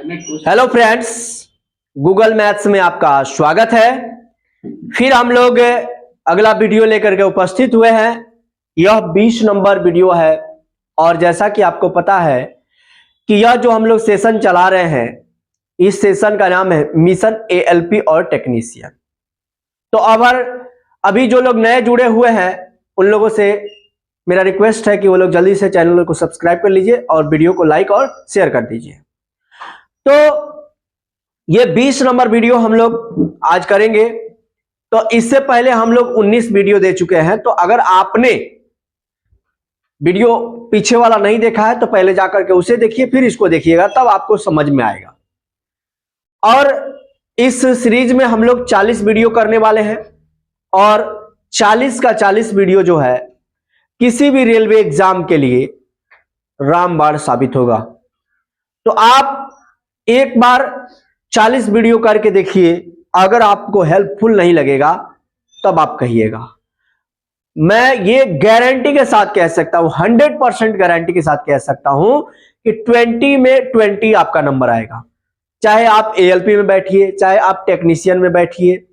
Hello friends, Google maths में आपका स्वागत है। फिर हम लोग अगला वीडियो लेकर के उपस्थित हुए हैं। यह 20 नंबर वीडियो है और जैसा कि आपको पता है कि यह जो हम लोग सेशन चला रहे हैं, इस सेशन का नाम है मिशन एएलपी और टेक्नीशियन। तो अभी जो लोग नए जुड़े हुए हैं उन लोगों से मेरा रिक्वेस्ट है कि वो लोग जल्दी से चैनल को सब्सक्राइब कर लीजिए और वीडियो को लाइक और शेयर कर दीजिए। तो ये 20 नंबर वीडियो हम लोग आज करेंगे। तो इससे पहले हम लोग 19 वीडियो दे चुके हैं। तो अगर आपने वीडियो पीछे वाला नहीं देखा है तो पहले जाकर के उसे देखिए, फिर इसको देखिएगा, तब आपको समझ में आएगा। और इस सीरीज में हम लोग 40 वीडियो करने वाले हैं और 40 का 40 वीडियो जो है किसी भी रेलवे एग्जाम के लिए रामबाण साबित होगा। तो आप एक बार 40 वीडियो करके देखिए, अगर आपको हेल्पफुल नहीं लगेगा तब आप कहिएगा। मैं ये गारंटी के साथ कह सकता हूं, 100% गारंटी के साथ कह सकता हूं कि 20 में 20 आपका नंबर आएगा। चाहे आप एएलपी में बैठिए, चाहे आप टेक्नीशियन में बैठिए,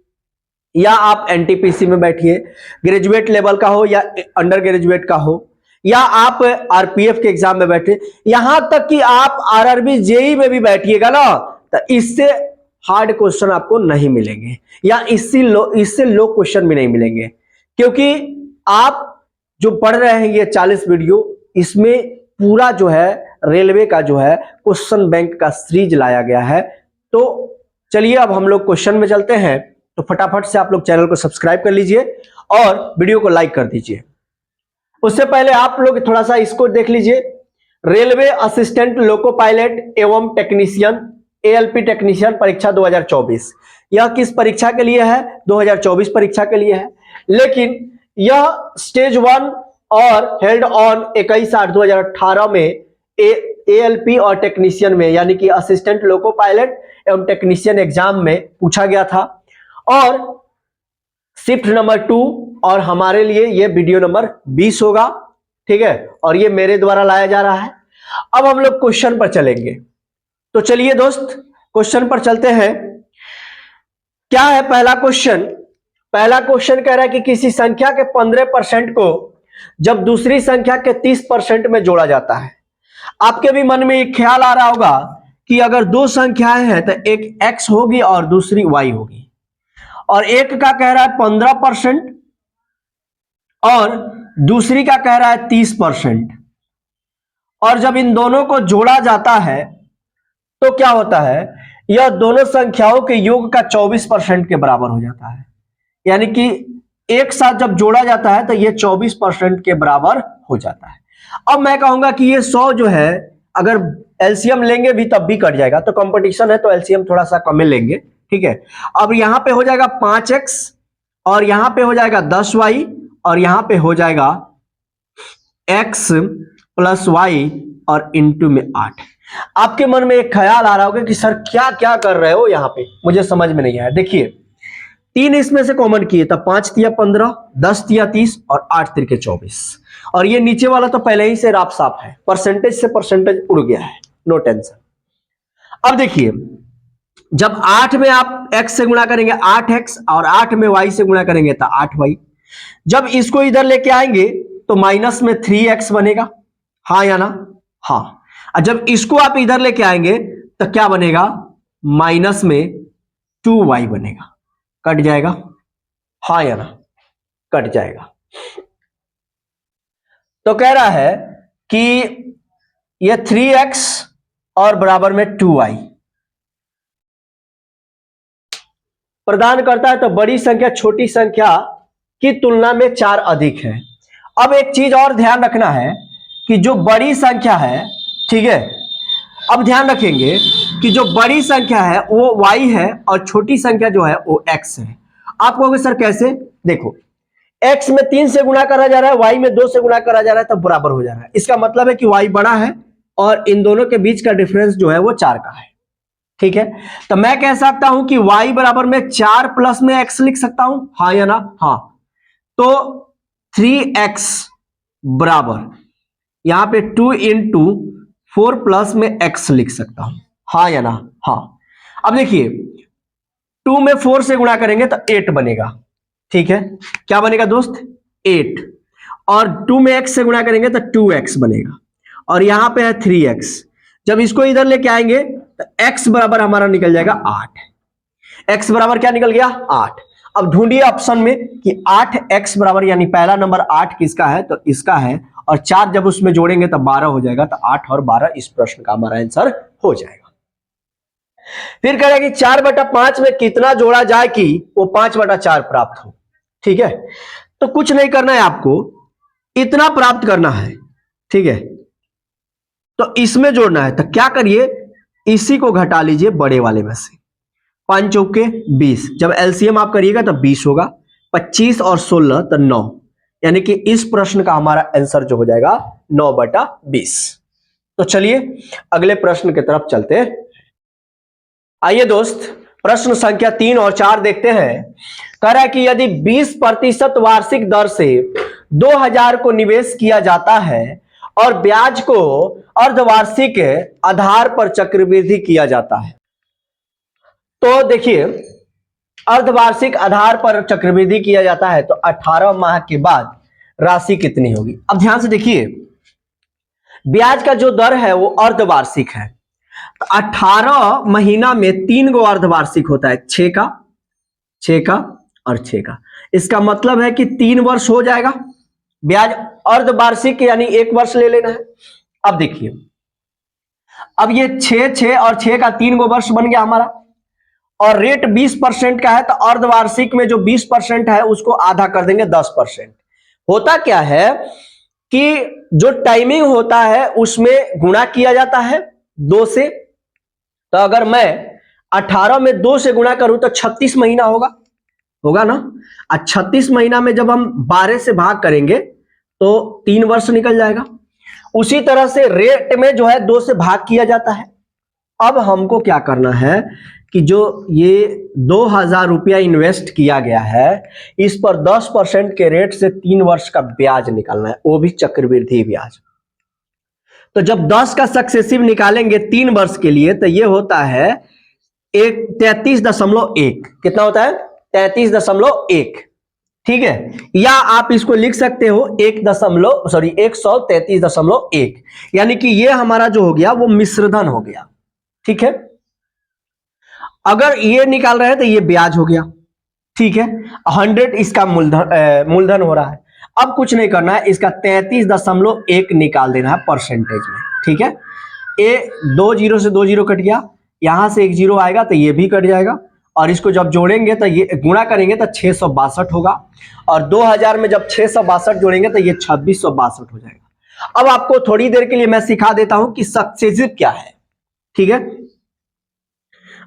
या आप एनटीपीसी में बैठिए, ग्रेजुएट लेवल का हो या अंडर ग्रेजुएट का हो, या आप आरपीएफ के एग्जाम में बैठे, यहां तक कि आप आरआरबी जेई में भी बैठिएगा ना, तो इससे हार्ड क्वेश्चन आपको नहीं मिलेंगे या इससे लो क्वेश्चन भी नहीं मिलेंगे। क्योंकि आप जो पढ़ रहे हैं ये 40 वीडियो, इसमें पूरा जो है रेलवे का जो है क्वेश्चन बैंक का सीरीज लाया गया है। तो चलिए अब हम लोग क्वेश्चन में चलते हैं। तो फटाफट से आप लोग चैनल को सब्सक्राइब कर लीजिए और वीडियो को लाइक कर दीजिए। उससे पहले आप लोग थोड़ा सा इसको देख लीजिए। रेलवे असिस्टेंट लोको पायलट एवं टेक्नीशियन एएलपी टेक्नीशियन परीक्षा 2024, यह किस परीक्षा के लिए है? 2024 परीक्षा के लिए है। लेकिन यह स्टेज 1 और हेल्ड ऑन 21/8/2018 में एएलपी और टेक्नीशियन में, यानी कि असिस्टेंट लोको पायलट एवं टेक्नीशियन एग्जाम में पूछा गया था। और शिफ्ट नंबर 2 और हमारे लिए ये वीडियो नंबर 20 होगा, ठीक है। और ये मेरे द्वारा लाया जा रहा है। अब हम लोग क्वेश्चन पर चलेंगे। तो चलिए दोस्त, क्वेश्चन पर चलते हैं। क्या है पहला क्वेश्चन? पहला क्वेश्चन कह रहा है कि किसी संख्या के 15% को जब दूसरी संख्या के 30% में जोड़ा जाता है। आपके भी मन में एक ख्याल आ रहा होगा कि अगर दो संख्याएं हैं तो एक x होगी और दूसरी y होगी, और एक का कह रहा है 15% और दूसरी का कह रहा है 30%। और जब इन दोनों को जोड़ा जाता है तो क्या होता है? यह दोनों संख्याओं के योग का 24% के बराबर हो जाता है। यानी कि एक साथ जब जोड़ा जाता है तो यह 24% के बराबर हो जाता है। अब मैं कहूंगा कि ये 100 जो है, अगर एलसीएम लेंगे भी तब भी कट जाएगा, तो कंपटीशन है तो एलसीएम थोड़ा सा कम लेंगे, ठीक है। अब यहां पे हो जाएगा 5x और यहां पे हो जाएगा 10y और यहां पे हो जाएगा x + y और इंटू में 8। आपके मन में एक ख्याल आ रहा होगा कि सर क्या क्या कर रहे हो यहां पे, मुझे समझ में नहीं आया। देखिए 3 इसमें से कॉमन किए तो 5 तिया 15, 10 तिया 30 और 8 तिरके 24। और ये नीचे वाला तो पहले ही से राफ साफ है, परसेंटेज से परसेंटेज उड़ गया है, नो टेंशन। अब देखिए, जब 8 में आप x से गुणा करेंगे 8x और 8 में y से गुणा करेंगे तो 8y। जब इसको इधर लेके आएंगे तो माइनस में 3x बनेगा, हाँ या ना? हाँ। और जब इसको आप इधर लेके आएंगे तो क्या बनेगा? माइनस में 2y बनेगा। कट जाएगा, हाँ या ना? कट जाएगा। तो कह रहा है कि ये 3x और बराबर में 2y प्रदान करता है, तो बड़ी संख्या छोटी संख्या की तुलना में 4 अधिक है। अब एक चीज और ध्यान रखना है कि जो बड़ी संख्या है, ठीक है, अब ध्यान रखेंगे कि जो बड़ी संख्या है वो y है और छोटी संख्या जो है वो x है। आप कहोगे सर कैसे? देखो, x में 3 से गुणा करा जा रहा है, y में 2 से गुणा करा जा रहा है, तब बराबर हो जा रहा है। इसका मतलब है कि y बड़ा है और इन दोनों के बीच का डिफरेंस जो है वो 4 का है, ठीक है। तो मैं कह सकता हूं कि y बराबर में 4 प्लस में x लिख सकता हूं, हाँ या ना? हाँ। तो 3x बराबर यहां पे 2 × 4 प्लस में x लिख सकता हूं, हाँ या ना? हाँ। अब देखिए 2 में 4 से गुणा करेंगे तो 8 बनेगा, ठीक है। क्या बनेगा दोस्त? 8। और 2 में x से गुणा करेंगे तो 2x बनेगा, और यहां पे है 3x। जब इसको इधर लेके आएंगे तो x बराबर हमारा निकल जाएगा 8। x बराबर क्या निकल गया? 8। अब ढूंढिए ऑप्शन में कि 8x बराबर, यानी पहला नंबर 8 किसका है? तो इसका है, और 4 जब उसमें जोड़ेंगे तो 12 हो जाएगा, तो 8 और 12 इस प्रश्न का हमारा आंसर हो जाएगा। फिर कह रहा है कि 4/5 में कितना जोड़ा जाए कि वो 5/4 प्राप्त हो, ठीक है। तो कुछ नहीं करना है आपको, इतना प्राप्त करना है, ठीक है। तो इसमें जोड़ना है, तो क्या करिए, इसी को घटा लीजिए बड़े वाले में से। 5 चौके 20, जब एलसीएम आप करिएगा तो 20 होगा, 25 और 16 तो 9, यानी कि इस प्रश्न का हमारा आंसर जो हो जाएगा 9/20। तो चलिए अगले प्रश्न की तरफ चलते हैं। आइए दोस्त, प्रश्न संख्या 3 और 4 देखते हैं। कह रहा है कि यदि 20% वार्षिक दर से 2000 को निवेश किया जाता है और ब्याज को अर्धवार्षिक आधार पर चक्रवृद्धि किया जाता है, तो देखिए अर्धवार्षिक आधार पर चक्रवृद्धि किया जाता है तो 18 माह के बाद राशि कितनी होगी? अब ध्यान से देखिए, ब्याज का जो दर है वो अर्धवार्षिक है, तो 18 महीना में 3 गो अर्धवार्षिक होता है, 6 का, 6 का और 6 का। इसका मतलब है कि 3 वर्ष हो जाएगा। ब्याज अर्धवार्षिक यानी 1 वर्ष ले लेना है। अब देखिए, अब ये 6, 6 और 6 का 3 गो वर्ष बन गया हमारा, और रेट 20% का है, तो अर्धवार्षिक में जो 20% है उसको आधा कर देंगे 10%। होता क्या है कि जो टाइमिंग होता है उसमें गुणा किया जाता है 2 से, तो अगर मैं 18 में 2 से गुणा करूं तो 36 महीना होगा ना। 36 महीना में जब हम 12 से भाग करेंगे तो 3 वर्ष निकल जाएगा। उसी तरह से रेट में जो है 2 से भाग किया जाता है। अब हमको क्या करना है कि जो ये 2000 रुपया इन्वेस्ट किया गया है, इस पर 10% के रेट से 3 वर्ष का ब्याज निकालना है, वो भी चक्रवृद्धि ब्याज। तो जब 10 का सक्सेसिव निकालेंगे 3 वर्ष के लिए, तो ये होता है 33.1। कितना होता है? 33.1, ठीक है। या आप इसको लिख सकते हो 133.1, यानी कि ये हमारा जो हो गया वो मिश्रधन हो गया, ठीक है। अगर ये निकाल रहे हैं तो ये ब्याज हो गया, ठीक है। 100 इसका मूलधन हो रहा है। अब कुछ नहीं करना है, इसका 33.1 निकाल देना है परसेंटेज में, ठीक है। ए 2 जीरो से 2 जीरो कट गया, यहां से 1 जीरो आएगा तो ये भी कट जाएगा, और इसको जब जोड़ेंगे तो ये गुणा करेंगे तो 662 होगा, और 2000 में जब 662 जोड़ेंगे तो ये 2662 हो जाएगा। अब आपको थोड़ी देर के लिए मैं सिखा देता हूं कि सक्सेसिव क्या है, ठीक है।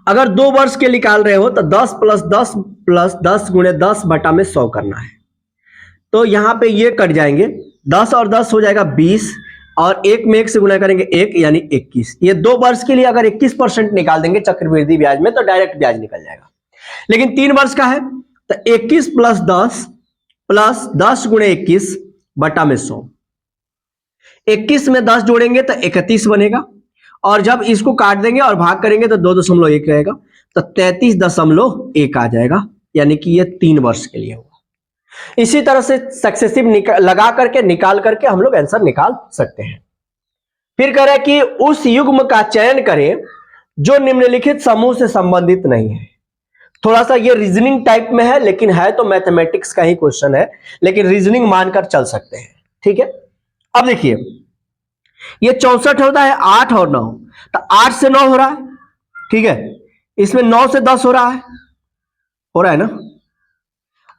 अगर 2 वर्ष के निकाल रहे हो तो 10 + 10 + 10 गुणे 10 बटा में 100 करना है। तो यहां पे ये कट जाएंगे, 10 और 10 हो जाएगा 20, और 1 में 1 से गुणा करेंगे 1 यानी 21। ये 2 वर्ष के लिए अगर 21% निकाल देंगे चक्रवृद्धि ब्याज में तो डायरेक्ट ब्याज निकल जाएगा। लेकिन 3 वर्ष का है तो 21 + 10 + 10 गुणे 21 बटा में 100। 21 में 10 जोड़ेंगे तो 31 बनेगा, और जब इसको काट देंगे और भाग करेंगे तो 2.1 रहेगा, तो 33.1 आ जाएगा, यानी कि ये 3 वर्ष के लिए होगा। इसी तरह से सक्सेसिव लगा करके निकाल करके हम लोग आंसर निकाल सकते हैं। फिर कह रहे हैं कि उस युग्म का चयन करें जो निम्नलिखित समूह से संबंधित नहीं है। थोड़ा सा ये रीजनिंग टाइप में है, लेकिन है तो मैथमेटिक्स का ही क्वेश्चन है, लेकिन रीजनिंग मानकर चल सकते हैं, ठीक है। अब देखिए, ये 64 होता है 8 और 9, तो 8 से 9 हो रहा है, ठीक है। इसमें 9 से 10 हो रहा है ना,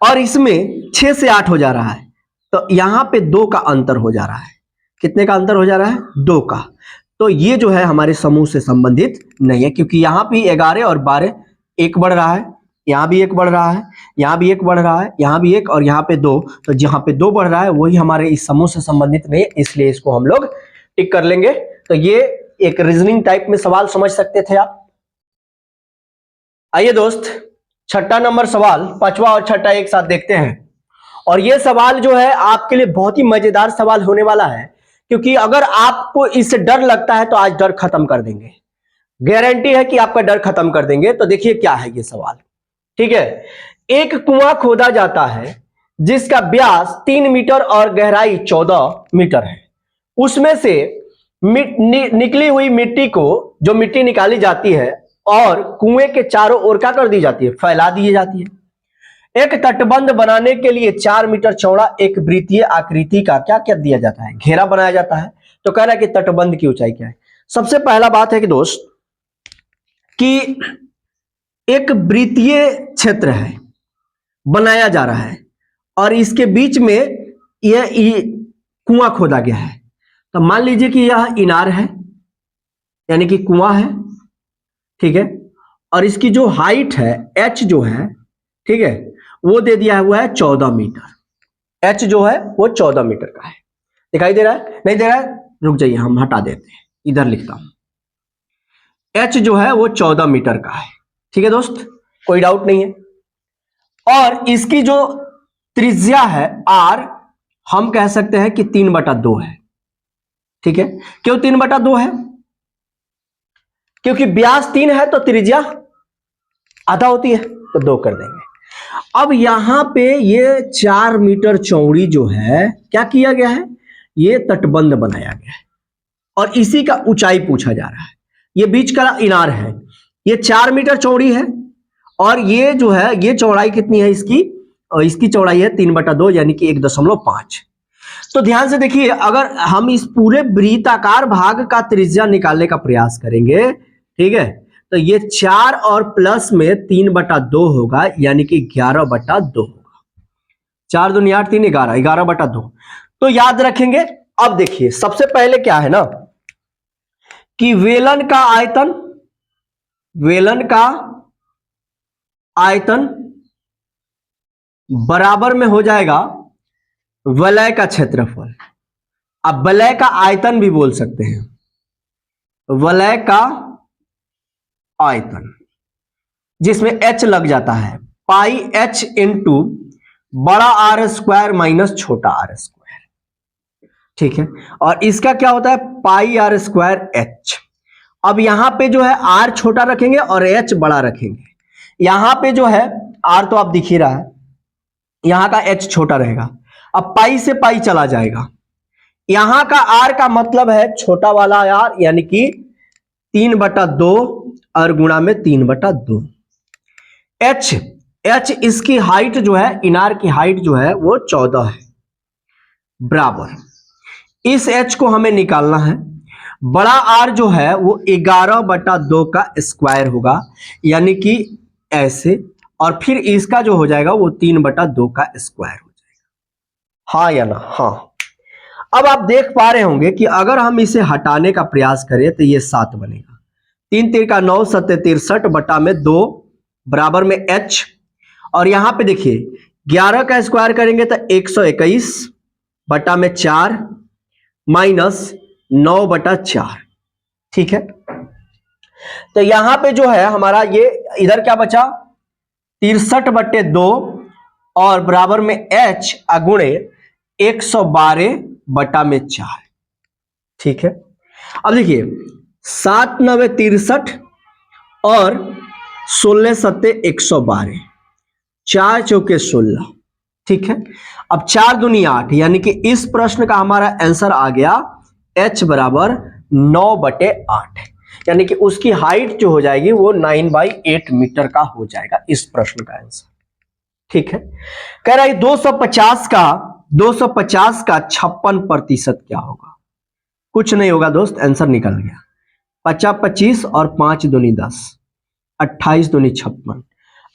और इसमें 6 से 8 हो जा रहा है, तो यहां पे 2 का अंतर हो जा रहा है। कितने का अंतर हो जा रहा है? 2 का। तो ये जो है हमारे समूह से संबंधित नहीं है, क्योंकि यहां भी 11 और 12 1 बढ़ रहा है, यहां भी 1 बढ़ रहा है, यहां भी 1 बढ़ रहा है, यहां भी 1 और यहां पे 2। तो जहां पे 2 बढ़ रहा है वही हमारे इस समूह से संबंधित नहीं है, इसलिए इसको हम लोग टिक कर लेंगे। तो ये एक रीजनिंग टाइप में सवाल समझ सकते थे आप। आइए दोस्त, छठा नंबर सवाल, पांचवा और छठा एक साथ देखते हैं। और ये सवाल जो है आपके लिए बहुत ही मजेदार सवाल होने वाला है, क्योंकि अगर आपको इससे डर लगता है तो आज डर खत्म कर देंगे। गारंटी है कि आपका डर खत्म कर देंगे। तो देखिए क्या है ये सवाल, ठीक है। एक कुआं खोदा जाता है जिसका व्यास 3 मीटर और गहराई 14 मीटर है। उसमें से निकली हुई मिट्टी को, जो मिट्टी निकाली जाती है और कुएं के चारों ओर क्या कर दी जाती है, फैला दी जाती है। एक तटबंध बनाने के लिए 4 मीटर चौड़ा एक वृत्तीय आकृति का क्या क्या दिया जाता है, घेरा बनाया जाता है। तो कह रहा है कि तटबंध की ऊंचाई क्या है। सबसे पहला बात है कि दोस्त कि एक वृत्तीय क्षेत्र है, बनाया जा रहा है और इसके बीच में यह कुआं खोदा गया है। तो मान लीजिए कि यह इनार है, यानी कि कुआं है, ठीक है। और इसकी जो हाइट है एच जो है, ठीक है, वो दे दिया हुआ है 14 मीटर। एच जो है वो 14 मीटर का है। दिखाई दे रहा है, नहीं दे रहा है, रुक जाइए हम हटा देते हैं, इधर लिखता हूं। एच जो है वो 14 मीटर का है, ठीक है दोस्त, कोई डाउट नहीं है। और इसकी जो त्रिज्या है आर, हम कह सकते हैं कि 3/2 है, ठीक है। क्यों 3/2 है? क्योंकि व्यास 3 है तो त्रिज्या आधा होती है, तो 2 कर देंगे। अब यहां पे ये 4 मीटर चौड़ी जो है क्या किया गया है, ये तटबंध बनाया गया है और इसी का ऊंचाई पूछा जा रहा है। ये बीच का इनार है, ये 4 मीटर चौड़ी है और ये जो है ये चौड़ाई कितनी है इसकी, और इसकी चौड़ाई है 3/2 यानी कि 1.5। तो ध्यान से देखिए, अगर हम इस पूरे वृत्ताकार भाग का त्रिज्या निकालने का प्रयास करेंगे, ठीक है, तो ये 4 और प्लस में 3/2 होगा, यानी कि 11/2 होगा। 4 दूनी 8, 3 11, 11/2। तो याद रखेंगे। अब देखिए सबसे पहले क्या है ना कि वेलन का आयतन बराबर में हो जाएगा वलय का क्षेत्रफल। अब वलय का आयतन भी बोल सकते हैं, वलय का आयतन जिसमें h लग जाता है, पाई h इंटू बड़ा R स्क्वायर माइनस छोटा R स्क्वायर, ठीक है। और इसका क्या होता है, पाई R स्क्वायर h। अब यहां पे जो है R छोटा रखेंगे और h बड़ा रखेंगे। यहां पे जो है R तो आप दिख ही रहा है, यहां का h छोटा रहेगा। अब पाई से पाई चला जाएगा, यहां का R का मतलब है छोटा वाला R, यानी कि 3/2 और गुणा में 3/2। h इसकी हाइट जो है, इनार की हाइट जो है वो 14 है, बराबर इस h को हमें निकालना है। बड़ा R जो है वो 11/2 का स्क्वायर होगा, यानी कि ऐसे, और फिर इसका जो हो जाएगा वो 3/2 का स्क्वायर हो जाएगा। हाँ या ना? हाँ। अब आप देख पा रहे होंगे कि अगर हम इसे हटाने का प्रयास करें तो ये 7 बनेगा। 3 3 का 9, 7 63 बटा में 2 बराबर में h। और यहां पे देखिए 11 का स्क्वायर करेंगे तो 121 बटा में 4 माइनस 9/4, ठीक है। तो यहां पे जो है हमारा ये इधर क्या बचा, 63/2 और बराबर में h अगुणे 112 बटा में 4, ठीक है। अब देखिए 7 9 63 और 16 7 112, 4 चौके 16, ठीक है। अब 4 दूनी 8, यानी कि इस प्रश्न का हमारा आंसर आ गया h बराबर 9/8, यानी कि उसकी हाइट जो हो जाएगी वो 9/8 मीटर का हो जाएगा इस प्रश्न का आंसर, ठीक है। कह रहा है 250 का 56% क्या होगा। कुछ नहीं होगा दोस्त, आंसर निकल गया। 50 25 और 5 दूनी 10, 28 दूनी 56,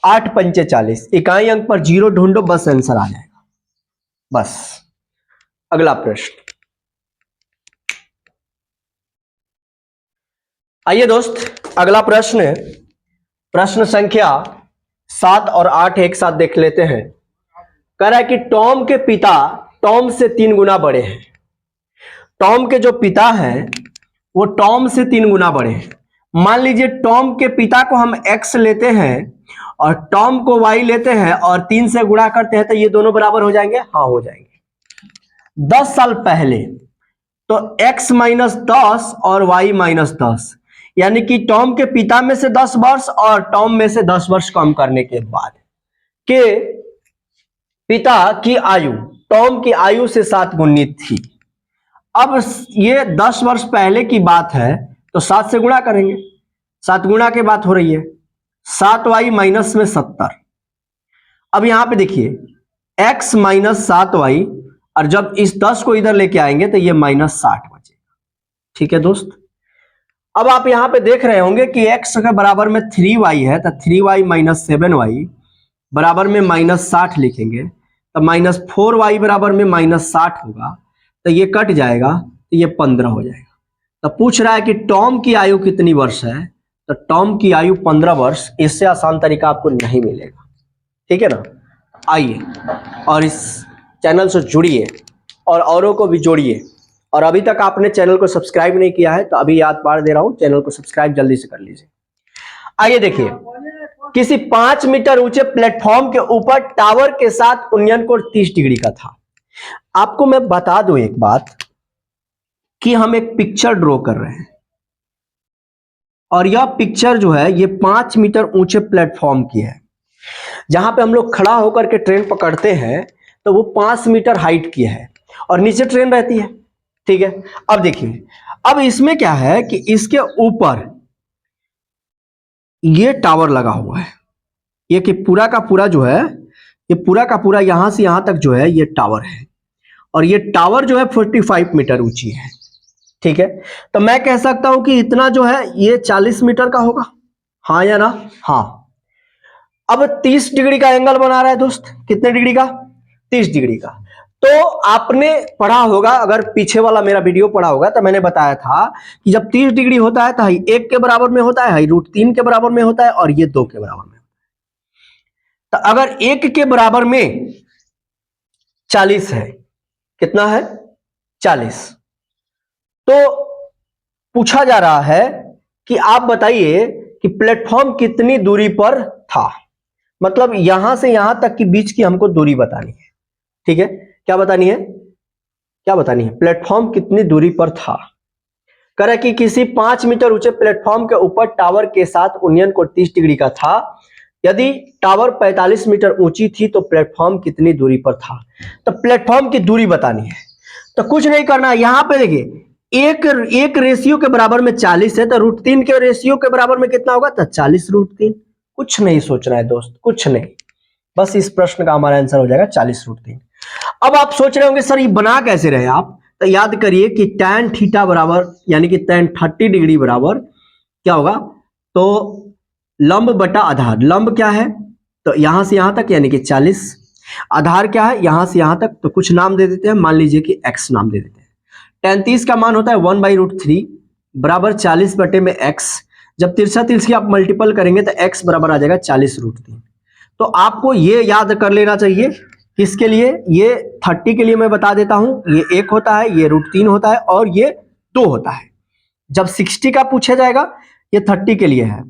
8 पंचे 40। इकाई अंक पर 0 ढूंढो, बस आंसर आ जाएगा। बस अगला प्रश्न आइए दोस्त, अगला प्रश्न, प्रश्न संख्या 7 और 8 एक साथ देख लेते हैं। कह रहा है कि टॉम के पिता टॉम से 3 गुना बड़े हैं। टॉम के जो पिता हैं वो टॉम से 3 गुना बड़े हैं। मान लीजिए टॉम के पिता को हम x लेते हैं और टॉम को y लेते हैं और 3 से गुणा करते हैं, तो ये दोनों बराबर हो जाएंगे। हाँ हो जाएंगे। 10 साल पहले तो x - 10 और y - 10, यानी कि टॉम के पिता में से 10 वर्ष और टॉम में से 10 वर्ष कम करने के बाद के पिता की आयु टॉम की आयु से 7 गुनी थी। अब ये 10 वर्ष पहले की बात है तो 7 से गुणा करेंगे, 7 गुणा के बात हो रही है, 7y माइनस में 70। अब यहां पे देखिए x माइनस 7y, और जब इस 10 को इधर लेके आएंगे तो ये माइनस 60 बचेगा। ठीक है दोस्त, अब आप यहां पे देख रहे होंगे कि x के बराबर में 3y है तो 3y माइनस 7y बराबर में माइनस 60 लिखेंगे तो माइनस 4y बराबर में माइनस 60 होगा, तो ये कट जाएगा तो ये 15 हो जाएगा। तो पूछ रहा है कि टॉम की आयु कितनी वर्ष है, तो टॉम की आयु 15 वर्ष। इससे आसान तरीका आपको नहीं मिलेगा। ठीक है ना, आइए और इस चैनल से जुड़िए और औरों को भी जोड़िए। और अभी तक आपने चैनल को सब्सक्राइब नहीं किया है तो अभी याद पार दे रहा हूं, चैनल को सब्सक्राइब जल्दी से कर लीजिए। आइए देखिए, किसी 5 मीटर ऊंचे प्लेटफॉर्म के ऊपर टावर के साथ उन्नयन कोण 30 डिग्री का था। आपको मैं बता दूं एक बात कि हम एक पिक्चर ड्रॉ कर रहे हैं और यह पिक्चर जो है ये 5 मीटर ऊंचे प्लेटफॉर्म की है। जहां पे हम लोग खड़ा होकर के ट्रेन पकड़ते हैं तो वो 5 मीटर हाइट की है और नीचे ट्रेन रहती है। ठीक है, अब देखिए, अब इसमें क्या है कि इसके ऊपर ये टावर लगा हुआ है, ये कि पूरा का पूरा जो है, ये पूरा का पूरा यहां से यहां तक जो है ये टावर है और ये टावर जो है 45 मीटर ऊंची है। ठीक है, तो मैं कह सकता हूं कि इतना जो है ये 40 मीटर का होगा, हाँ या ना? हाँ। अब 30 डिग्री का एंगल बना रहा है दोस्त, कितने डिग्री का? 30 डिग्री का। तो आपने पढ़ा होगा, अगर पीछे वाला मेरा वीडियो पढ़ा होगा तो मैंने बताया था कि जब 30 डिग्री होता है तो हाई 1 के बराबर में होता है, हाई √3 के बराबर में होता है और ये 2 के बराबर में। तो अगर 1 के बराबर में 40 है, कितना है? 40। तो पूछा जा रहा है कि आप बताइए कि प्लेटफॉर्म कितनी दूरी पर था, मतलब यहां से यहां तक की बीच की हमको दूरी बतानी है। ठीक है, क्या बतानी है? क्या बतानी है? प्लेटफॉर्म कितनी दूरी पर था। कह रहा है कि किसी 5 मीटर ऊंचे प्लेटफॉर्म के ऊपर टावर के साथ उन्नयन कोण 30 डिग्री का था। यदि टावर 45 मीटर ऊंची थी तो प्लेटफॉर्म कितनी दूरी पर था। तो प्लेटफॉर्म की दूरी बतानी है, तो कुछ नहीं करना है। यहां पे देखिए, एक रेशियो के बराबर में 40 है तो √3 के रेशियो के बराबर में कितना होगा? तो 40√3। कुछ नहीं सोचना है दोस्त, कुछ नहीं, बस इस प्रश्न का हमारा आंसर हो जाएगा 40√3। अब आप सोच रहे होंगे सर ये बना कैसे रहे आप, तो याद करिए कि tan थीटा बराबर यानी कि tan 30 डिग्री बराबर क्या होगा? तो लंब बटा आधार। लंब क्या है? तो यहां से यहां तक यानी कि 40। आधार क्या है? यहां से यहां तक, तो कुछ नाम दे देते हैं, मान लीजिए कि x नाम दे देते हैं। tan 30 का मान होता है 1/√3 बराबर 40 बटे में x। जब तिरछा तिरछी आप मल्टीपल करेंगे तो x बराबर आ जाएगा 40√3। तो आपको ये याद कर लेना चाहिए, किसके लिए? ये 30 के लिए मैं बता देता हूं, ये 1 होता है, ये √3 होता है और ये 2 होता है। जब 60 का पूछा जाएगा, ये 30 के लिए है,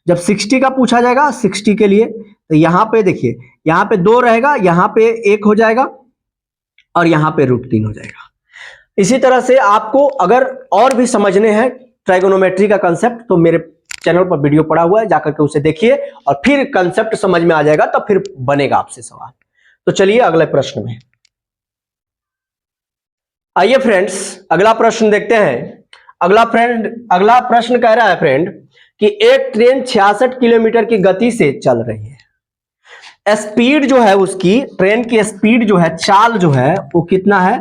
जब 60 का पूछा जाएगा 60 के लिए, तो यहां पे देखिए, यहां पे 2 रहेगा, यहां पे 1 हो जाएगा और यहां पे √3 हो जाएगा। इसी तरह से आपको अगर और भी समझने हैं ट्राइगोनोमेट्री का कंसेप्ट तो मेरे चैनल पर वीडियो पड़ा हुआ है, जाकर के उसे देखिए और फिर कंसेप्ट समझ में आ जाएगा, तो फिर बनेगा आपसे सवाल। तो चलिए अगले प्रश्न में आइए फ्रेंड्स, अगला प्रश्न देखते हैं। अगला प्रश्न कह रहा है फ्रेंड कि एक ट्रेन 66 किलोमीटर की गति से चल रही है। स्पीड जो है उसकी, ट्रेन की स्पीड जो है, चाल जो है वो कितना है?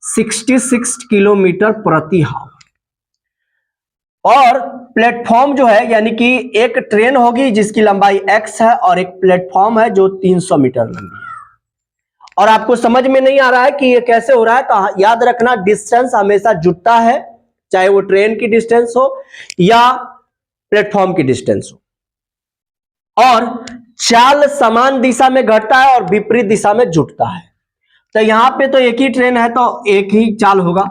66 किलोमीटर प्रति हावर। और प्लेटफॉर्म जो है, यानी कि एक ट्रेन होगी जिसकी लंबाई x है और एक प्लेटफॉर्म है जो 300 मीटर लंबी है। और आपको समझ में नहीं आ रहा है कि ये कैसे हो रहा है, तो याद रखना डिस्टेंस हमेशा जुड़ता है, चाहे वो ट्रेन की डिस्टेंस हो या प्लेटफॉर्म की डिस्टेंस हो। और चाल समान दिशा में घटता है और विपरीत दिशा में जुटता है। तो यहां पे तो एक ही ट्रेन है तो एक ही चाल होगा।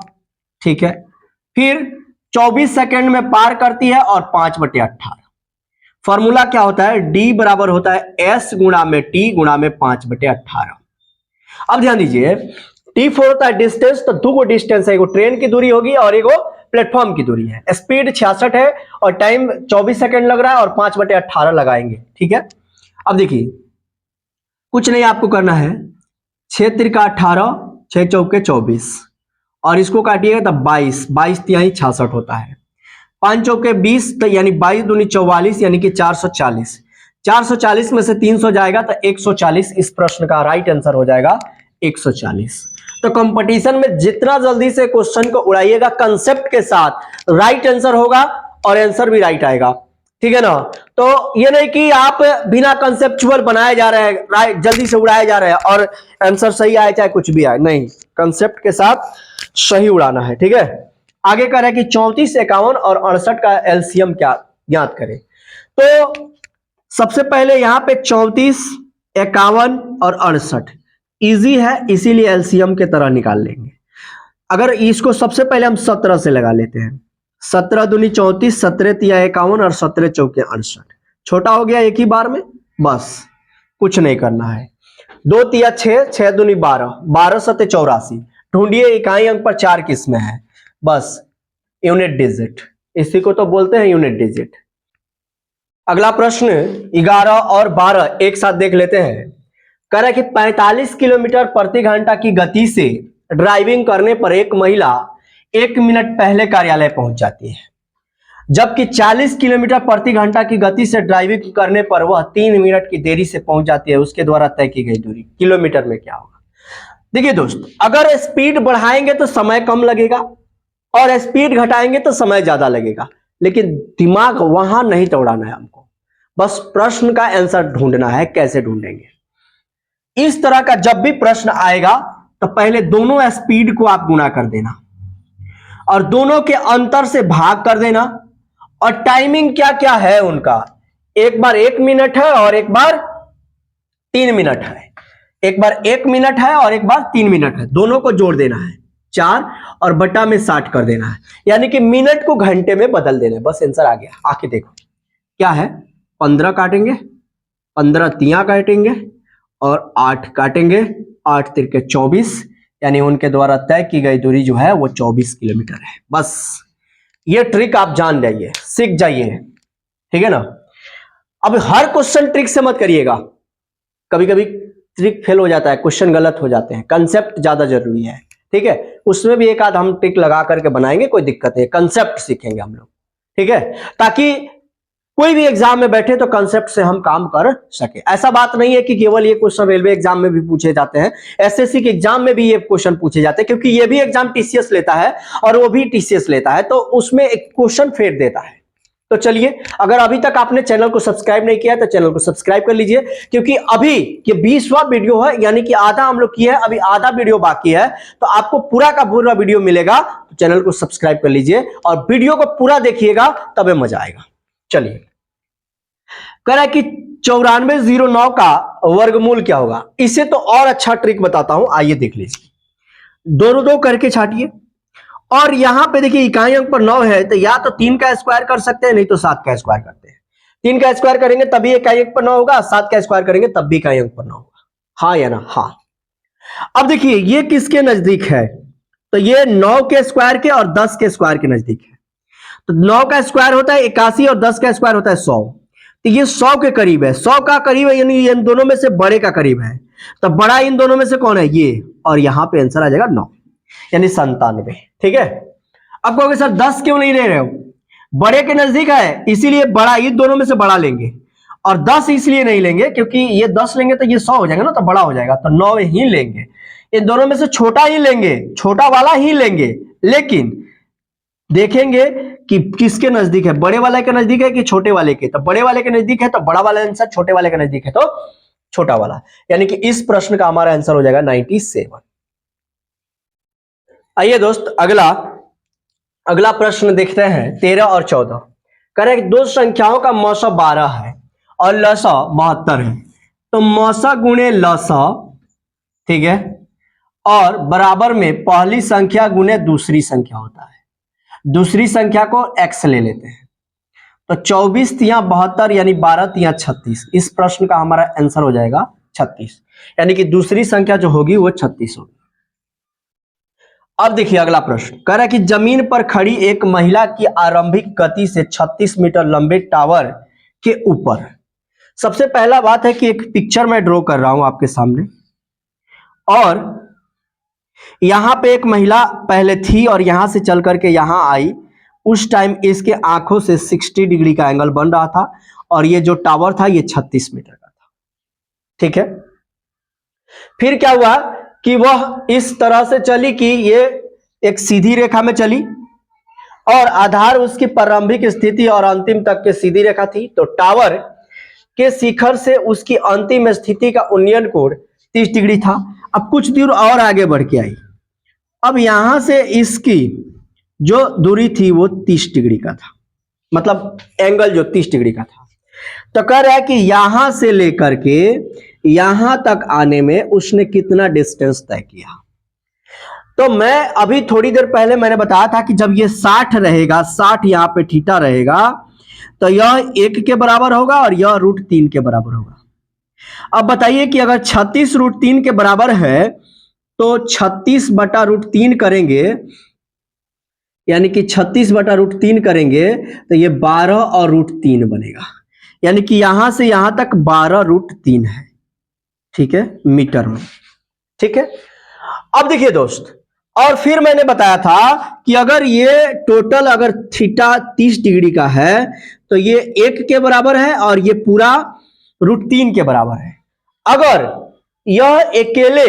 ठीक है, फिर 24 सेकंड में पार करती है और 5/18। फॉर्मूला क्या होता है? d बराबर होता है s गुणा में t गुणा में 5/18। अब ध्यान दीजिए, T4 होता है डिस्टेंस, तो दो डिस्टेंस है, एगो ट्रेन की दूरी होगी और एगो प्लेटफॉर्म की दूरी है। स्पीड 66 है और टाइम 24 सेकंड लग रहा है और 5/18 लगाएंगे। ठीक है, अब देखिए कुछ नहीं आपको करना है, 6 त्रिका 18, 6 चौके 24 और इसको काटिएगा तब 22, 22 तिहाई 66 होता है। 5 चौके 20 तो यानी 22 दूनी 44 यानी कि 440। 440 में से 300 जाएगा तो 140। इस प्रश्न का राइट आंसर हो जाएगा 140। तो कंपटीशन में जितना जल्दी से क्वेश्चन को उड़ाइएगा कंसेप्ट के साथ, राइट आंसर होगा और आंसर भी राइट आएगा। ठीक है ना, तो ये नहीं कि आप बिना कंसेप्चुअल बनाए जा रहे हैं, राइट जल्दी से उड़ाए जा रहे हैं और आंसर सही आए चाहे कुछ भी आए, नहीं, कंसेप्ट के साथ सही उड़ाना है। ठीक है, आगे कह रहा है कि 34, 51 और 68 का एलसीएम क्या ज्ञात करें। तो सबसे पहले यहां पे 34, 51 और 68 इजी है, इसीलिए एलसीएम के तरह निकाल लेंगे। अगर इसको सबसे पहले हम 17 से लगा लेते हैं, 17 दूनी 34, 17 तिया 51 और 17 चौके 68। छोटा हो गया एक ही बार में, बस कुछ नहीं करना है। 2 तिया 6, 6 दूनी 12, 12 सत्ते 84। ढूंढिए इकाई अंक पर 4 किस में है, बस यूनिट डिजिट, इसी को तो बोलते हैं यूनिट डिजिट। अगला प्रश्न 11 और 12 एक साथ देख लेते हैं। कह रहा है कि 45 किलोमीटर प्रति घंटा की गति से ड्राइविंग करने पर एक महिला 1 मिनट पहले कार्यालय पहुंच जाती है, जबकि 40 किलोमीटर प्रति घंटा की गति से ड्राइविंग करने पर वह 3 मिनट की देरी से पहुंच जाती है। उसके द्वारा तय की गई दूरी किलोमीटर में क्या होगा। देखिए दोस्त, अगर स्पीड बढ़ाएंगे तो समय कम लगेगा और स्पीड घटाएंगे तो समय ज्यादा लगेगा, लेकिन दिमाग वहां नहीं दौड़ाना है हमको, बस प्रश्न का आंसर ढूंढना है। कैसे ढूंढेंगे, इस तरह का जब भी प्रश्न आएगा तो पहले दोनों स्पीड को आप गुणा कर देना और दोनों के अंतर से भाग कर देना और टाइमिंग क्या क्या है उनका, एक बार 1 मिनट है और एक बार 3 मिनट है, एक बार 1 मिनट है और एक बार 3 मिनट है, दोनों को जोड़ देना है 4 और बटा में 60 कर देना है, यानी कि मिनट को घंटे में बदल देना है। बस आंसर आ गया। आके देखो क्या है, 15 काटेंगे, 15 तिया काटेंगे और 8 काटेंगे, 8 तिरके 24, यानी उनके द्वारा तय की गई दूरी जो है वो 24 किलोमीटर है। बस ये ट्रिक आप जान जाइए, सीख जाइए। ठीक है ना, अब हर क्वेश्चन ट्रिक से मत करिएगा, कभी कभी ट्रिक फेल हो जाता है, क्वेश्चन गलत हो जाते हैं, कंसेप्ट ज्यादा जरूरी है। ठीक है, उसमें भी एक आध हम ट्रिक लगा करके बनाएंगे, कोई दिक्कत नहीं, कंसेप्ट सीखेंगे हम लोग। ठीक है, ताकि कोई भी एग्जाम में बैठे तो कंसेप्ट से हम काम कर सके। ऐसा बात नहीं है कि केवल ये क्वेश्चन रेलवे एग्जाम में भी पूछे जाते हैं, एसएससी के एग्जाम में भी ये क्वेश्चन पूछे जाते हैं, क्योंकि ये भी एग्जाम टीसीएस लेता है और वो भी टीसीएस लेता है, तो उसमें एक क्वेश्चन फेर देता है। तो चलिए, अगर अभी तक आपने चैनल को सब्सक्राइब नहीं किया है तो चैनल को सब्सक्राइब कर लीजिए, क्योंकि अभी ये 20वां वीडियो है, यानी कि आधा हम लोग किए हैं, अभी आधा वीडियो बाकी है, तो आपको पूरा का पूरा वीडियो मिलेगा। तो चैनल को सब्सक्राइब कर लीजिए और वीडियो को पूरा देखिएगा, तबे मजा आएगा। चलिए, कह रहा है कि 9409 का वर्गमूल क्या होगा। इसे तो और अच्छा ट्रिक बताता हूं, आइए देख लीजिए। दोनों दो करके छाटिए और यहां पे देखिए इकाई अंक पर 9 है, तो या तो 3 का स्क्वायर कर सकते हैं, नहीं तो 7 का स्क्वायर करते हैं। 3 का स्क्वायर करेंगे तभी इकाई अंक पर 9 होगा, 7 का स्क्वायर करेंगे तब भी इकाई अंक पर 9 होगा। हाँ या ना? हाँ। अब देखिए ये किसके नजदीक है, तो ये 9 के स्क्वायर के और 10 के स्क्वायर के नजदीक है। तो 9 का स्क्वायर होता है 81 और 10 का स्क्वायर होता है 100, तो ये 100 के करीब है, 100 का करीब है, यानी इन दोनों में से बड़े का करीब है। तो बड़ा इन दोनों में से कौन है, ये, और यहां पे आंसर आ जाएगा 9, यानी 97। ठीक है, अब कहोगे सर 10 क्यों नहीं ले रहे हो, बड़े के नजदीक है इसीलिए बड़ा, इन दोनों में से बड़ा लेंगे, और 10 इसलिए नहीं लेंगे क्योंकि ये 10 लेंगे तो ये 100 हो जाएगा ना, तो बड़ा हो जाएगा, तो 9 ही लेंगे। इन दोनों में से छोटा ही लेंगे, छोटा वाला ही लेंगे, लेकिन देखेंगे कि किसके नजदीक है, बड़े वाले के नजदीक है कि छोटे वाले के, तो बड़े वाले के नजदीक है तो बड़ा वाला आंसर, छोटे वाले के नजदीक है तो छोटा वाला, यानी कि इस प्रश्न का हमारा आंसर हो जाएगा 97। आइए दोस्त, अगला प्रश्न देखते हैं 13 और 14। कह रहे हैं दो संख्याओं का मौसा 12 है और लसा 72 है, तो मौसा गुणे लसा, ठीक है, और बराबर में पहली संख्या गुणे दूसरी संख्या होता है। दूसरी संख्या को x ले लेते हैं, तो 24 तिया 72 यानी 12 तिया 36। इस प्रश्न का हमारा आंसर हो जाएगा 36, यानी कि दूसरी संख्या जो होगी वो 36 होगी। अब देखिए अगला प्रश्न कह रहा है कि जमीन पर खड़ी एक महिला की आरंभिक गति से 36 मीटर लंबे टावर के ऊपर। सबसे पहला बात है कि एक पिक्चर मैं ड्रॉ कर रहा हूं आपके सामने, और यहां पे एक महिला पहले थी और यहां से चल करके यहां आई। उस टाइम इसके आंखों से 60 डिग्री का एंगल बन रहा था, और ये जो टावर था ये 36 मीटर का था। ठीक है, फिर क्या हुआ कि वह इस तरह से चली कि ये एक सीधी रेखा में चली, और आधार उसकी प्रारंभिक स्थिति और अंतिम तक के सीधी रेखा थी। तो टावर के शिखर से उसकी अंतिम स्थिति का उन्नयन कोण 30 डिग्री था। अब कुछ दूर और आगे बढ़ के आई, अब यहां से इसकी जो दूरी थी वो 30 डिग्री का था, मतलब एंगल जो 30 डिग्री का था। तो कह रहा है कि यहां से लेकर के यहां तक आने में उसने कितना डिस्टेंस तय किया। तो मैं अभी थोड़ी देर पहले मैंने बताया था कि जब ये 60 रहेगा, 60 यहां पे थीटा रहेगा, तो यह 1 के बराबर होगा और यह √3 के बराबर होगा। अब बताइए कि अगर 36 √3 के बराबर है तो 36 बटा √3 करेंगे, यानी कि 36 बटा √3 करेंगे तो ये 12 और √3 बनेगा, यानी कि यहां से यहां तक 12 √3 है। ठीक है, मीटर में। ठीक है, अब देखिए दोस्त, और फिर मैंने बताया था कि अगर ये टोटल अगर थीटा 30 डिग्री का है तो ये 1 के बराबर है और ये पूरा √3 के बराबर है। अगर यह अकेले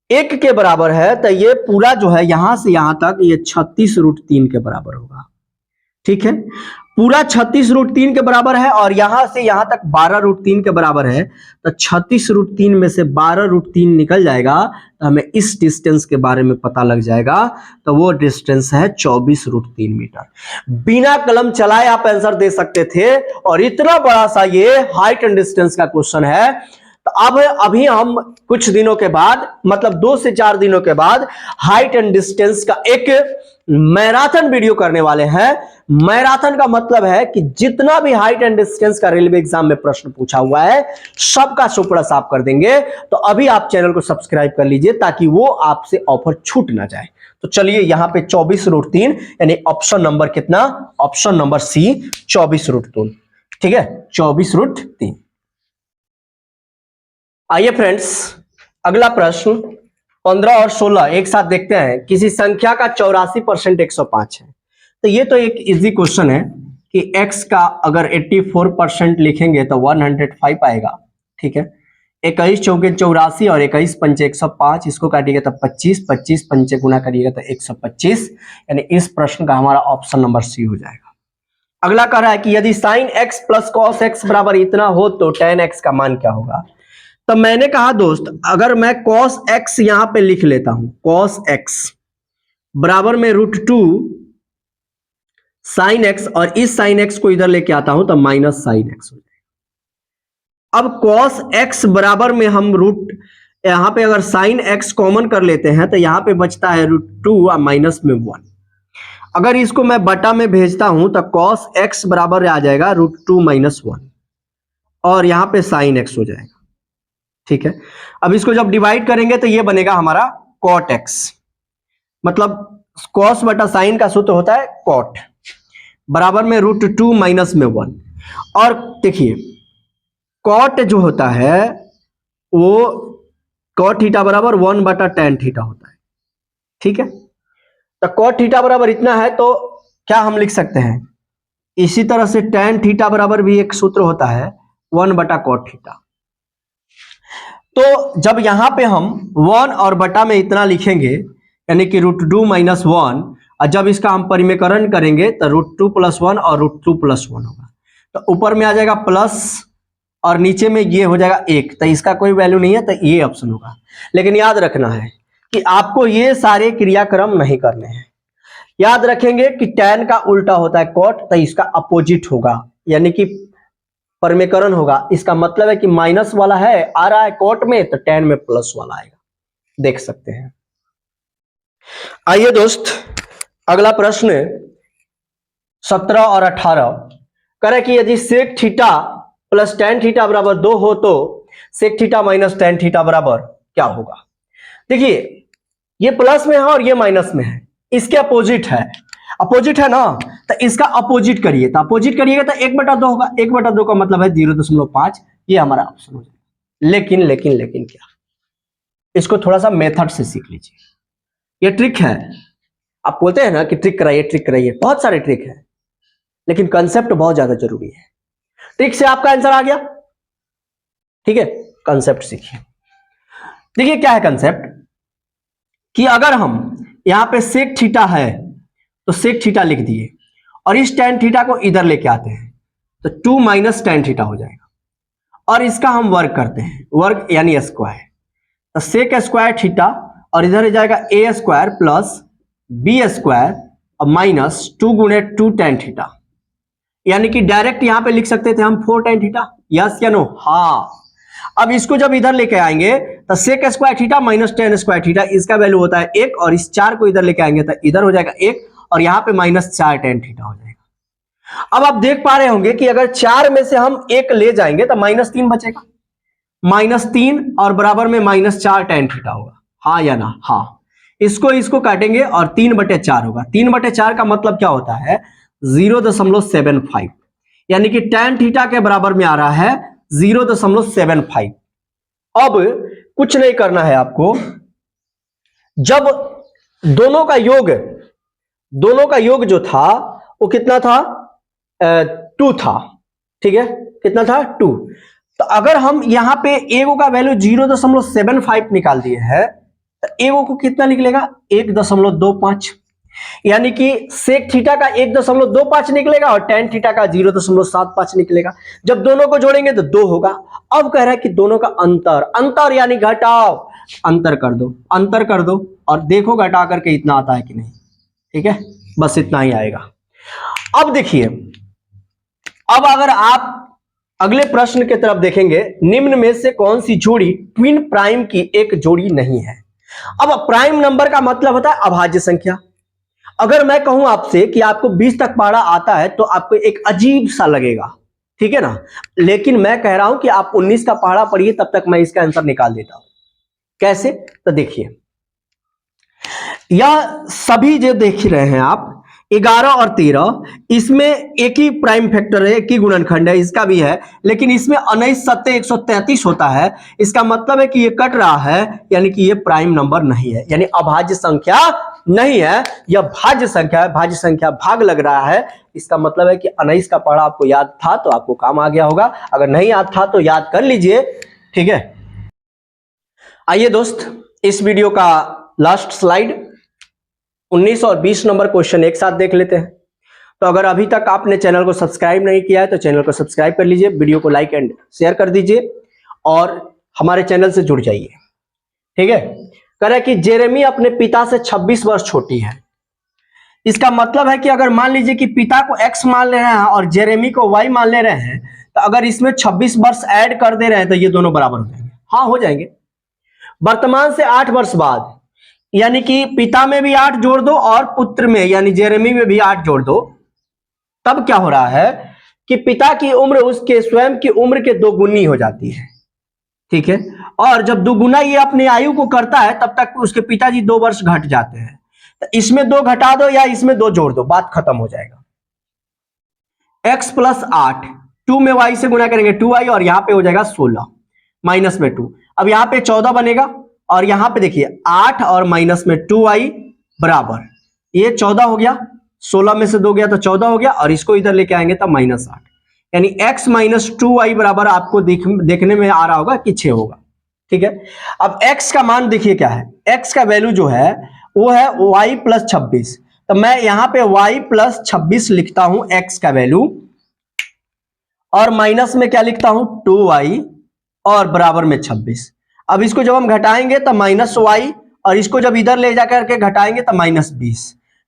1 के बराबर है तो ये पूरा जो है यहां से यहां तक ये 36 √3 के बराबर होगा। ठीक है, पूरा 36 √3 के बराबर है और यहां से यहां तक 12 √3 के बराबर है। तो 36 √3 में से 12 √3 निकल जाएगा तो हमें इस डिस्टेंस के बारे में पता लग जाएगा। तो वो डिस्टेंस है 24 √3 मीटर। बिना कलम चलाए आप आंसर दे सकते थे, और इतना बड़ा सा ये हाइट एंड डिस्टेंस का क्वेश्चन है। तो अब अभी हम कुछ दिनों के बाद, मतलब 2 से 4 दिनों के बाद हाइट एंड डिस्टेंस का एक मैराथन वीडियो करने वाले हैं। मैराथन का मतलब है कि जितना भी हाइट एंड डिस्टेंस का रेलवे एग्जाम में प्रश्न पूछा हुआ है सबका चोपड़ा साफ कर देंगे। तो अभी आप चैनल को सब्सक्राइब कर लीजिए ताकि वो आपसे ऑफर छूट ना जाए। तो चलिए यहां पे 24 √3, यानी ऑप्शन नंबर कितना, ऑप्शन नंबर सी 24 √3। ठीक है, 24 √3। आइए फ्रेंड्स, अगला प्रश्न 15 और 16 एक साथ देखते हैं। किसी संख्या का 84% 105 है। तो ये तो एक इजी क्वेश्चन है कि x का अगर 84% लिखेंगे तो 105 आएगा। ठीक है, 21 चौके 84 और 21 पंचे 105, इसको काटिएगा तो 25, 25 पंचे गुना करिएगा तो 125, यानी इस प्रश्न का हमारा ऑप्शन नंबर सी हो जाएगा। अगला कह रहा है कि यदि sin x plus cos x बराबर इतना हो तो tan x का मान क्या होगा। तो मैंने कहा दोस्त, अगर मैं cos x यहां पे लिख लेता हूं, cos x बराबर में √2 sin x, और इस sin x को इधर लेके आता हूं तो माइनस sin x हो जाएगा। अब cos x बराबर में हम यहां पे अगर sin x कॉमन कर लेते हैं तो यहां पे बचता है √2 और माइनस में 1। अगर इसको मैं बटा में भेजता हूं तो cos x बराबर आ जाएगा √2 माइनस 1, और यहां पे sin x हो जाएगा। ठीक है, अब इसको जब डिवाइड करेंगे तो ये बनेगा हमारा cot x, मतलब cos बटा sin का सूत्र होता है cot, बराबर में √2 माइनस में 1। और देखिए cot जो होता है वो cot थीटा बराबर 1 बटा tan थीटा होता है। ठीक है, तो cot थीटा बराबर इतना है, तो क्या हम लिख सकते हैं, इसी तरह से tan थीटा बराबर भी एक सूत्र होता है 1 बटा cot थीटा। तो जब यहां पे हम 1 और बटा में इतना लिखेंगे, यानी कि √2 माइनस 1, और जब इसका हम परिमेयकरण करेंगे तो √2 प्लस 1 और √2 प्लस 1 होगा। तो ऊपर में आ जाएगा प्लस और नीचे में ये हो जाएगा 1, तो इसका कोई वैल्यू नहीं है, तो ये ऑप्शन होगा। लेकिन याद रखना है कि आपको ये सारे क्रियाक्रम नहीं करने हैं। याद रखेंगे कि tan का उल्टा होता है cot, तो इसका अपोजिट होगा, यानी कि परिमेयकरण होगा। इसका मतलब है कि माइनस वाला है आ रहा है cot में, तो tan में प्लस वाला आएगा, देख सकते हैं। आइए दोस्त, अगला प्रश्न 17 और 18 करें कि यदि sec theta plus tan theta बराबर 2 हो तो sec theta minus tan theta बराबर क्या होगा। देखिए ये प्लस में है और ये माइनस में है, इसके अपोजिट है, अपोजिट है ना, तो इसका अपोजिट करिए, तो अपोजिट करिएगा तो 1/2 होगा, 1/2 का मतलब है 0.5, ये हमारा ऑप्शन हो जाएगा। लेकिन क्या, इसको थोड़ा सा मेथड से सीख लीजिए, ये ट्रिक है। आप बोलते हैं ना कि ट्रिक कराइए, बहुत सारे ट्रिक है, लेकिन कंसेप्ट बहुत ज्यादा जरूरी है। ट्रिक से आपका आंसर आ गया, ठीक है, कंसेप्ट सीखिए। देखिए क्या है कंसेप्ट, कि अगर हम यहां पे सेक थीटा है तो सेक थीटा लिख दिए, और इस tan थीटा को इधर लेके आते हैं तो 2 माइनस tan थीटा हो जाएगा, और इसका हम वर्ग करते हैं, वर्ग यानी स्क्वायर, तो सेक स्क्वायर थीटा, और इधर जाएगा a square plus b square और माइनस 2 गुणे 2 tan थीटा, यानी कि डायरेक्ट यहां पे लिख सकते थे हम 4 tan थीटा, यस या नो? हाँ। अब इसको जब इधर लेके आएंगे तो sec square theta minus tan square theta, इसका वैल्यू होता है 1, और इस 4 को इधर लेके आएंगे तो इधर हो जाएगा 1, और यहां पे माइनस 4 tan थीटा हो जाएगा। अब आप देख पा रहे होंगे कि अगर 4 में से हम 1 ले जाएंगे तो -3 बचेगा, -3 और बराबर में -4 tan थीटा होगा, हाँ या ना? हाँ। इसको काटेंगे और 3/4 होगा, 3/4 का मतलब क्या होता है? 0.75, यानी कि tan थीटा के बराबर में आ रहा है 0.75। अब कुछ नहीं करना है आपको, जब दोनों का योग जो था वो कितना था? 2 था, ठीक है, कितना था? 2। तो अगर हम यहां पे एगो का वैल्यू 0.75 निकाल दिए है तो एगो को कितना निकलेगा? 1.25, यानी कि सेक थीटा का 1.25 निकलेगा और tan थीटा का 0.75 निकलेगा। जब दोनों को जोड़ेंगे तो 2 होगा। अब कह रहा है कि दोनों का अंतर यानी घटाओ, अंतर कर दो और देखो घटा करके इतना आता है कि नहीं, ठीक है, बस इतना ही आएगा। अब देखिए, अब अगर आप अगले प्रश्न की तरफ देखेंगे, निम्न में से कौन सी जोड़ी ट्विन प्राइम की एक जोड़ी नहीं है? अब प्राइम नंबर का मतलब होता है अभाज्य संख्या। अगर मैं कहूं आपसे कि आपको 20 तक पढ़ा आता है तो आपको एक अजीब सा लगेगा, ठीक है ना, लेकिन मैं कह रहा हूं कि आप 19 का पढ़ा पढ़िए, तब तक मैं इसका आंसर निकाल देता हूं। कैसे? तो देखिए, यह सभी जो देख रहे हैं आप 11 और 13, इसमें एक ही प्राइम फैक्टर है, एक ही गुणनखंड है, इसका भी है, लेकिन इसमें 19 सत्ते 133 होता है। इसका मतलब है कि ये कट रहा है, यानी कि ये प्राइम नंबर नहीं है, यानी अभाज्य संख्या नहीं है, यह भाज्य संख्या है। भाज्य संख्या भाग लग रहा है, इसका मतलब है कि 19 का पढ़ा आपको याद था तो आपको काम आ गया होगा, अगर नहीं याद था तो याद कर लीजिए, ठीक है। आइए दोस्त, इस वीडियो का लास्ट स्लाइड 19 और 20 नंबर क्वेश्चन एक साथ देख लेते हैं। तो अगर अभी तक आपने चैनल को सब्सक्राइब नहीं किया है तो चैनल को सब्सक्राइब कर लीजिए, वीडियो को लाइक एंड शेयर कर दीजिए और हमारे चैनल से जुड़ जाइए, ठीक है। कह रहा है कि जेरेमी अपने पिता से 26 वर्ष छोटी है। इसका मतलब है कि अगर मान लीजिए कि पिता को x मान ले रहे हैं और जेरेमी को y मान ले रहे हैं, तो अगर इसमें 26 वर्ष ऐड कर दे रहे हैं तो ये दोनों बराबर हो जाएंगे। हाँ, हो जाएंगे। वर्तमान से 8 वर्ष बाद, यानी कि पिता में भी 8 जोड़ दो और पुत्र में यानी जेरेमी में भी 8 जोड़ दो, तब क्या हो रहा है कि पिता की उम्र उसके स्वयं की उम्र के 2 गुनी हो जाती है, ठीक है। और जब 2 गुना ये अपनी आयु को करता है तब तक उसके पिताजी 2 वर्ष घट जाते हैं। तो इसमें 2 घटा दो या इसमें 2 जोड़ दो, बात खत्म हो जाएगा। x + 8, 2 में y से गुना करेंगे 2y, और यहां पे हो जाएगा 16 माइनस में 2। अब यहां पे 14 बनेगा, और यहां पे देखिए 8 और माइनस में 2y बराबर, ये 14 हो गया, 16 में से 2 गया तो 14 हो गया, और इसको इधर लेके आएंगे तब -8, यानी x - 2y बराबर आपको देखने में आ रहा होगा कि 6 होगा, ठीक है। अब x का मान देखिए क्या है, x का वैल्यू जो है वो है y + 26, तो मैं यहां पे y + 26 लिखता हूं x का वैल्यू, और माइनस में क्या लिखता हूं 2y और बराबर में 26। अब इसको जब हम घटाएंगे तो -y, और इसको जब इधर ले जाकर के घटाएंगे तो -20,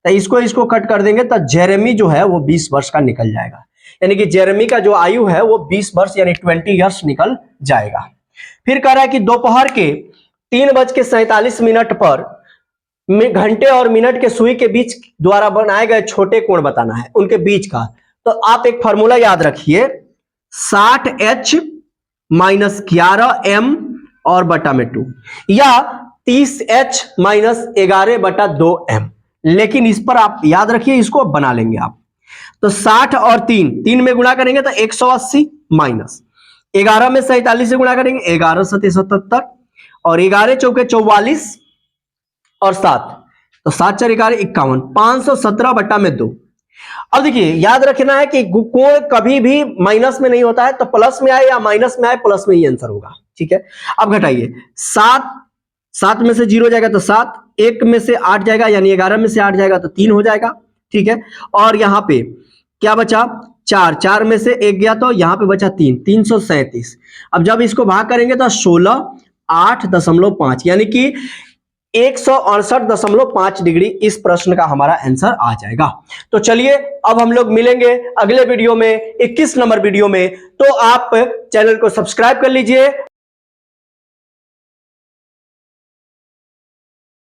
तो इसको कट कर देंगे तो जेरेमी जो है वो 20 वर्ष का निकल जाएगा, यानी कि जेरेमी का जो आयु है वो 20 वर्ष यानी 20 ईयर्स निकल जाएगा। फिर कह रहा है कि दोपहर के 3:47 पर घंटे और मिनट के सुई के बीच द्वारा बनाए गए छोटे कोण बताना है, उनके बीच का। तो आप एक फॉर्मूला याद रखिए, 60h - 11m और बटा में 2, या 30h माइनस 11/2m। लेकिन इस पर आप याद रखिए, इसको बना लेंगे आप। तो 60 और 3 में गुणा करेंगे तो 180 माइनस 11 में 47 से गुणा करेंगे 11 सते 77 और 11 चौके 44 और 7 तो 7 4 11 51 517/2। अब देखिए याद रखना है कि कोण कभी भी माइनस में नहीं होता है, तो प्लस में आए या माइनस में आए प्लस में ही आंसर होगा। ठीक है, अब घटाइए। 7 में से 0 जाएगा तो 7, 1 में से 8 जाएगा यानी 11 में से 8 जाएगा तो 3 हो जाएगा। ठीक है, और यहां पे क्या बचा 4 में से 1 गया तो यहां पे बचा 337। अब जब इसको भाग करेंगे तो 16 8.5 यानी कि 168.5 डिग्री इस प्रश्न का हमारा आंसर आ जाएगा। तो चलिए अब हम लोग मिलेंगे अगले वीडियो में 21 नंबर वीडियो में। तो आप चैनल को सब्सक्राइब कर लीजिए।